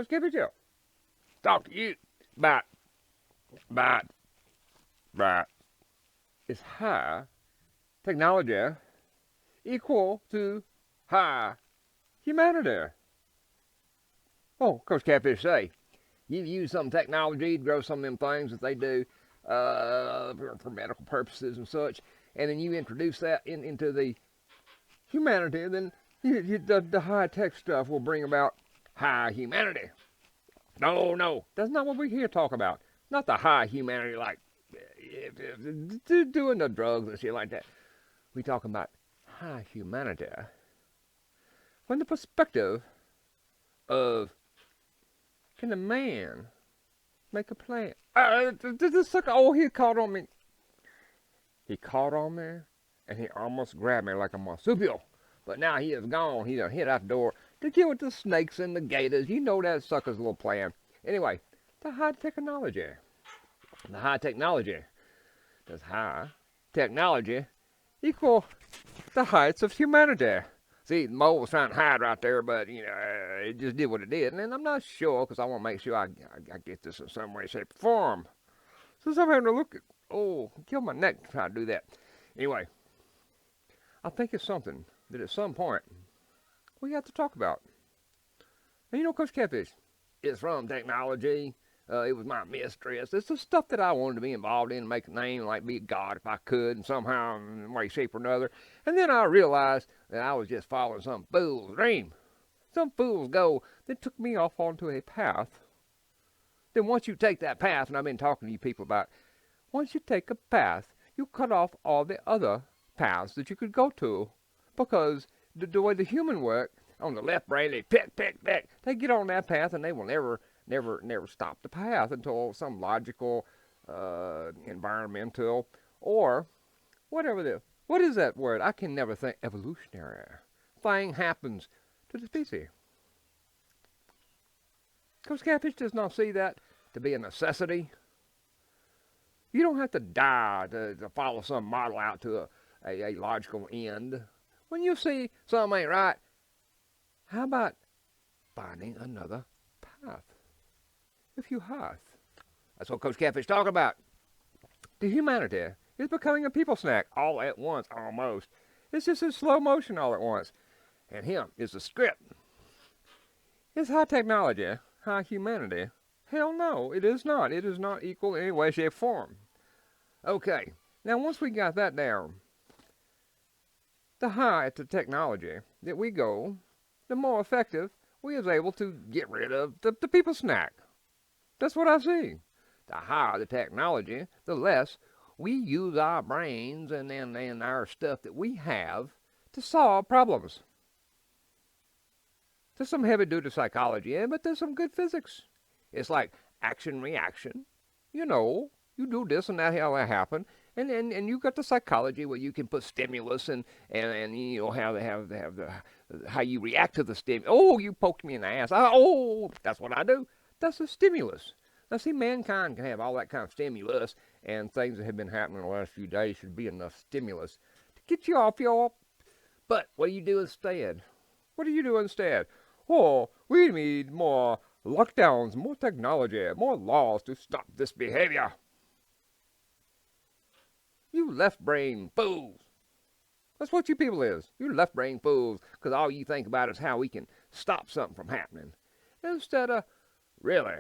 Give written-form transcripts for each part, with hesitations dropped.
Coach Catfish here. Talk to you about, about, about is high technology equal to high humanity? Oh, Coach Catfish say, you use some technology to grow some of them things that they do for medical purposes and such, and then you introduce that into the humanity, then the high-tech stuff will bring about high humanity. No, no, that's not what we're here to talk about. Not the high humanity like doing the drugs and shit like that. We talking about high humanity from the perspective of, can a man make a plan? This sucker, oh, he caught on me. He caught on me, and he almost grabbed me like a marsupial. But now he is gone. He done hit out the door to kill with the snakes and the gators. You know that sucker's little plan. Anyway, the high technology. The high technology. Does high technology equal the heights of humanity? See, Mo was trying to hide right there, but, it just did what it did. And I'm not sure, because I want to make sure I get this in some way, shape, or form. So I'm having to look at, kill my neck to try to do that. Anyway, I think it's something that at some point we have to talk about. And Coach Catfish, it's from technology. It was my mistress. It's the stuff that I wanted to be involved in, make a name, like be a god if I could, and somehow, in one way, shape, or another. And then I realized that I was just following some fool's dream. Some fool's goal that took me off onto a path. Then once you take that path, and I've been talking to you people about, once you take a path, you cut off all the other paths that you could go to, because the way the human work, on the left brain, they pick. They get on that path, and they will never stop the path until some logical, environmental, or whatever what is that word? I can never think. Evolutionary thing happens to the species. Coach Catfish does not see that to be a necessity. You don't have to die to follow some model out to a logical end. When you see something ain't right, how about finding another path? If you have. That's what Coach Catfish talking about. The humanity is becoming a people snack all at once, almost. It's just in slow motion all at once. And him is the script. Is high technology high humanity? Hell no, it is not. It is not equal in any way, shape, form. Okay, now once we got that down, the higher the technology that we go, the more effective we is able to get rid of the people snack. That's what I see. The higher the technology, the less we use our brains and our stuff that we have to solve problems. There's some heavy-duty psychology, but there's some good physics. It's like action-reaction. You do this and that, how that happen. And you got the psychology where you can put stimulus and have the how you react to the stimulus. Oh, you poked me in the ass. Oh, that's what I do. That's a stimulus. Now, see, mankind can have all that kind of stimulus, and things that have been happening in the last few days should be enough stimulus to get you off your... But what do you do instead? What do you do instead? Oh, we need more lockdowns, more technology, more laws to stop this behavior. You left-brain fools. That's what you people is. You left-brain fools, because all you think about is how we can stop something from happening, instead of really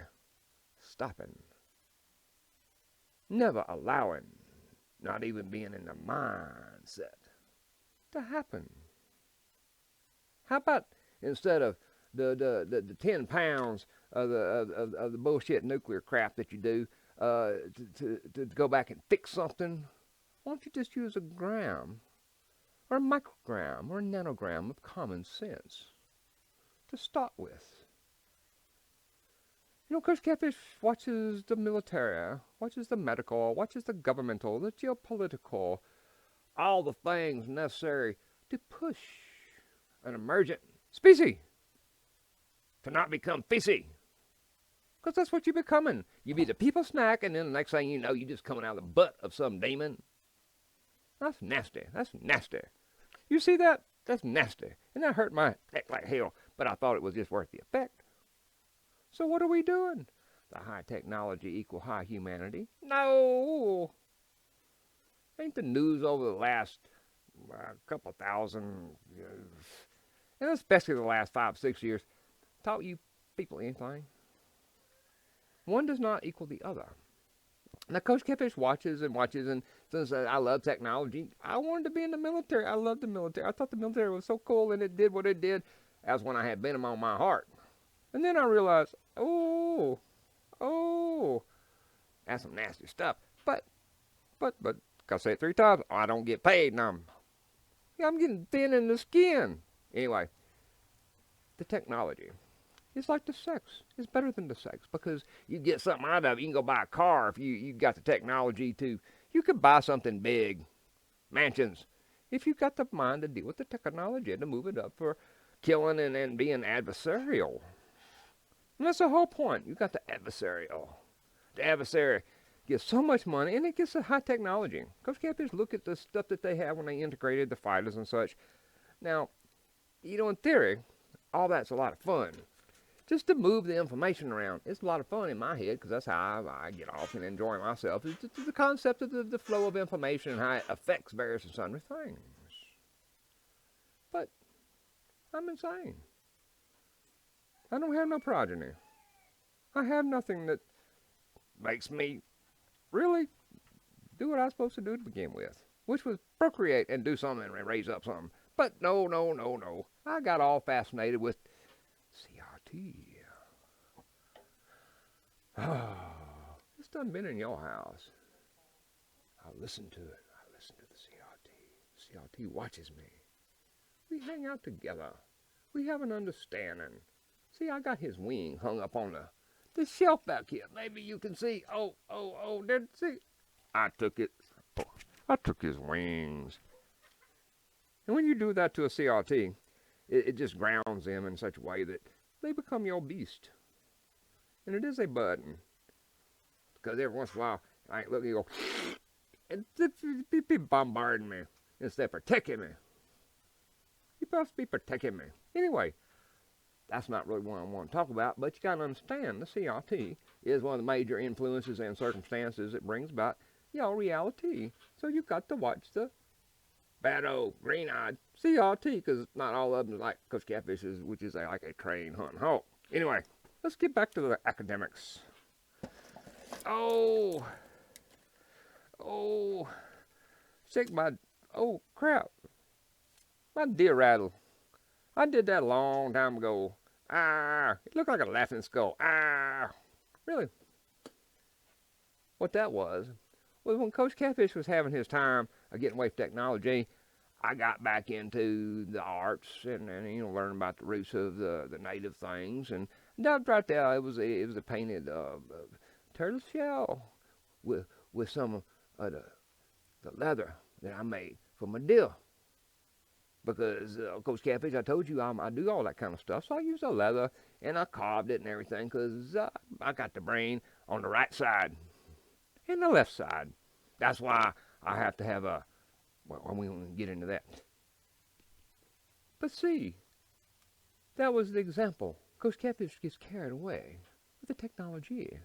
stopping. Never allowing, not even being in the mindset to happen. How about instead of the 10 pounds of the bullshit nuclear crap that you do to go back and fix something, why don't you just use a gram or a microgram or a nanogram of common sense to start with? Coach Catfish watches the military, watches the medical, watches the governmental, the geopolitical, all the things necessary to push an emergent species to not become feces. Because that's what you're becoming. You be the people snack, and then the next thing you know, you're just coming out of the butt of some demon. That's nasty. That's nasty. You see that? That's nasty. And that hurt my neck like hell, but I thought it was just worth the effect. So what are we doing? The high technology equal high humanity? No! Ain't the news over the last couple thousand, and especially the last 5, 6 years, taught you people anything? One does not equal the other. Now, Coach Catfish watches and watches, and says, I love technology. I wanted to be in the military. I loved the military. I thought the military was so cool, and it did what it did. That's when I had Venom on my heart. And then I realized, oh, that's some nasty stuff. But, gotta say it 3 times, I don't get paid, and I'm getting thin in the skin. Anyway, the technology. It's like the sex. It's better than the sex because you get something out of it. You can go buy a car if you got the technology to. You could buy something big, mansions, if you got the mind to deal with the technology and to move it up for killing and being adversarial. And that's the whole point. You got the adversarial. The adversary gets so much money and it gets the high technology. Coach Catfish, look at the stuff that they have when they integrated the fighters and such. Now, in theory, all that's a lot of fun. Just to move the information around. It's a lot of fun in my head because that's how I get off and enjoy myself. It's the concept of the flow of information and how it affects various and sundry things. But I'm insane. I don't have no progeny. I have nothing that makes me really do what I was supposed to do to begin with, which was procreate and do something and raise up something. But no. I got all fascinated with CRT. It's done been in your house. I listen to it. I listen to the CRT. CRT watches me. We hang out together. We have an understanding. See, I got his wing hung up on the shelf back here. Maybe you can see. Oh, see. I took it. Oh, I took his wings. And when you do that to a CRT, it just grounds them in such a way that they become your beast. And it is a burden. Because every once in a while, I ain't looking, you go, and be bombarding me instead of protecting me. You're supposed to be protecting me. Anyway, that's not really what I want to talk about, but you got to understand the CRT is one of the major influences and circumstances that brings about, reality. So you've got to watch the bad old green-eyed CRT, because not all of them is like Coach Catfish, which is like a trained hunting hawk. Anyway, let's get back to the academics. Oh, crap. My deer rattled. I did that a long time ago. It looked like a laughing skull. Really. What that was when Coach Catfish was having his time of getting away from technology, I got back into the arts and learning about the roots of the native things. And that right there, it was a painted turtle shell with some of the leather that I made for my deer. Because Coach Catfish, I told you I do all that kind of stuff. So I used the leather and I carved it and everything because I got the brain on the right side and the left side. That's why I have to have we won't get into that. But see, that was the example. Coach Catfish gets carried away with the technology.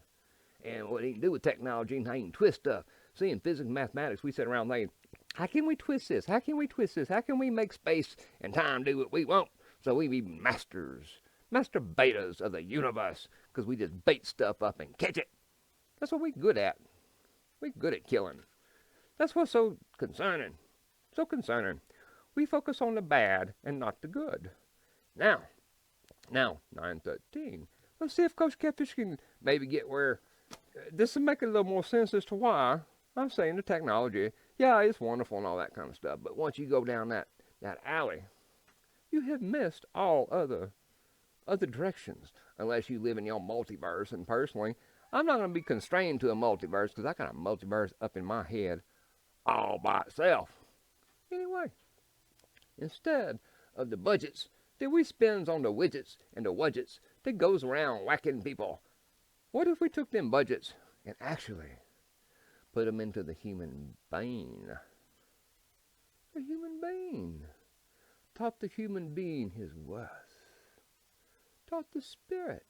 And what he can do with technology and how he can twist stuff. See, in physics and mathematics, we sit around thinking, how can we twist this? How can we twist this? How can we make space and time do what we want? So we be master betas of the universe, because we just bait stuff up and catch it. That's what we're good at. We're good at killing. That's what's so concerning. So concerning. We focus on the bad and not the good. Now, 9:13. Let's see if Coach Catfish can maybe get where this will make a little more sense as to why I'm saying the technology, yeah, it's wonderful and all that kind of stuff, but once you go down that alley, you have missed all other directions, unless you live in your multiverse. And personally, I'm not going to be constrained to a multiverse, because I got a multiverse up in my head all by itself. Anyway, instead of the budgets that we spends on the widgets and the widgets that goes around whacking people, what if we took them budgets and actually put them into the human being? The human being. Taught the human being his worth. Taught the spirit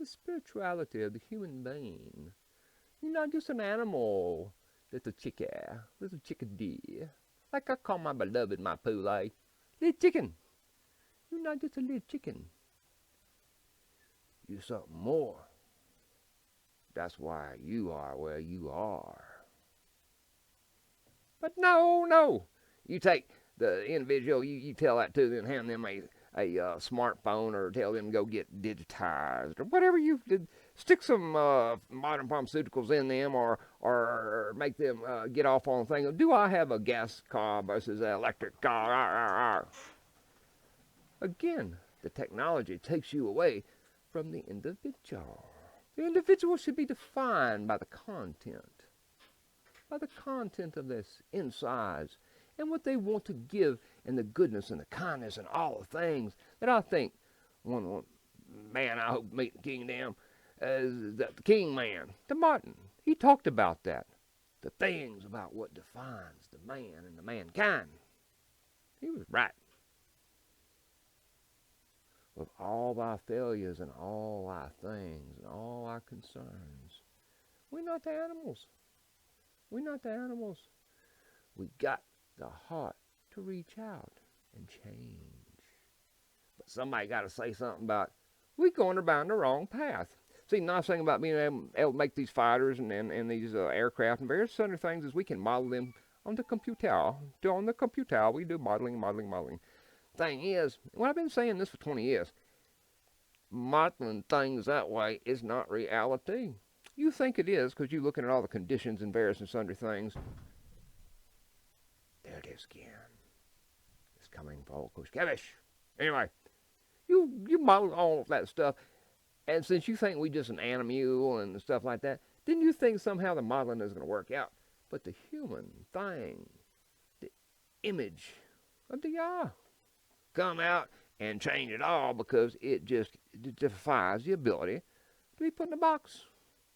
the spirituality of the human being. You're not just an animal, little chickie, little chickadee. Like I call my beloved my Poulet. Little chicken. You're not just a little chicken. You're something more. That's why you are where you are. But no. You take the individual, you tell that to them, hand them a smartphone, or tell them to go get digitized, or whatever you did. Stick some modern pharmaceuticals in them, or make them get off on the thing. Do I have a gas car versus an electric car? Again, the technology takes you away from the individual. The individual should be defined by the content of this insides, and what they want to give, and the goodness and the kindness and all the things that I think one man I hope meet the kingdom is the king man, the Martin. He talked about that. The things about what defines the man and the mankind. He was right. With all thy failures and all thy things and all our concerns, we're not the animals. We're not the animals. We got the heart to reach out and change. But somebody got to say something about, we're going down the wrong path. See, the nice thing about being able to make these fighters and these aircraft and various other things is we can model them on the computer. On the computer, we do modeling. Thing is, well, I've been saying this for 20 years, modeling things that way is not reality. You think it is because you're looking at all the conditions and various and sundry things. There it is again. It's coming for old Kosher Catfish. Anyway, you model all of that stuff, and since you think we just an animal and stuff like that, then you think somehow the modeling is going to work out. But the human thing, the image of the Yah, come out and change it all because it just defies the ability to be put in a box.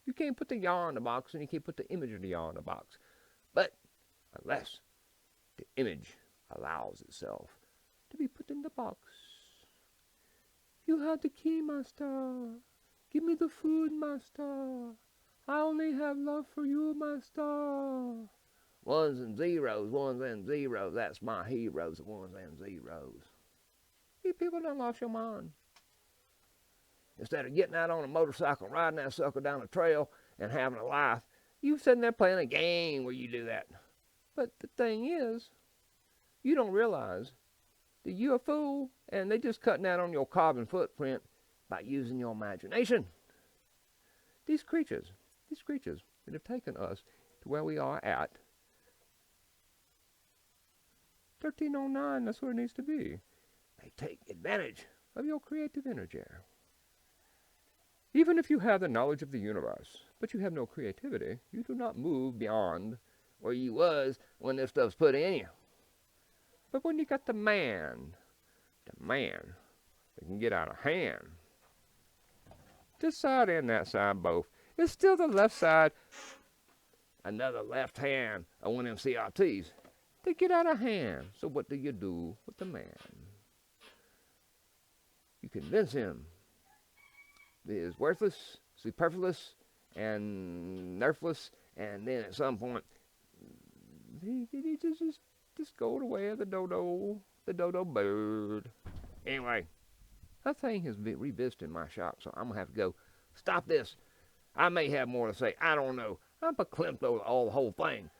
You can't put the Yah in the box, and you can't put the image of the Yah in the box. But unless the image allows itself to be put in the box. You have the key, master. Give me the food, master. I only have love for you, master. Ones and zeros. That's my heroes, the ones and zeros. You people done lost your mind. Instead of getting out on a motorcycle, riding that sucker down the trail, and having a life, you sitting there playing a game where you do that. But the thing is, you don't realize that you're a fool, and they just cutting out on your carbon footprint by using your imagination. These creatures that have taken us to where we are at 1309, that's where it needs to be. They take advantage of your creative energy. Even if you have the knowledge of the universe, but you have no creativity, you do not move beyond where you was when this stuff's put in you. But when you got the man that can get out of hand, this side and that side both, it's still the left side, another left hand of one of them CRTs. They get out of hand. So what do you do with the man? You convince him that he is worthless, superfluous, and nerfless, and then at some point, he just go the way of the dodo bird. Anyway, that thing has been revisited my shop, so I'm going to have to go. Stop this. I may have more to say. I don't know. I'm verklempt over the whole thing.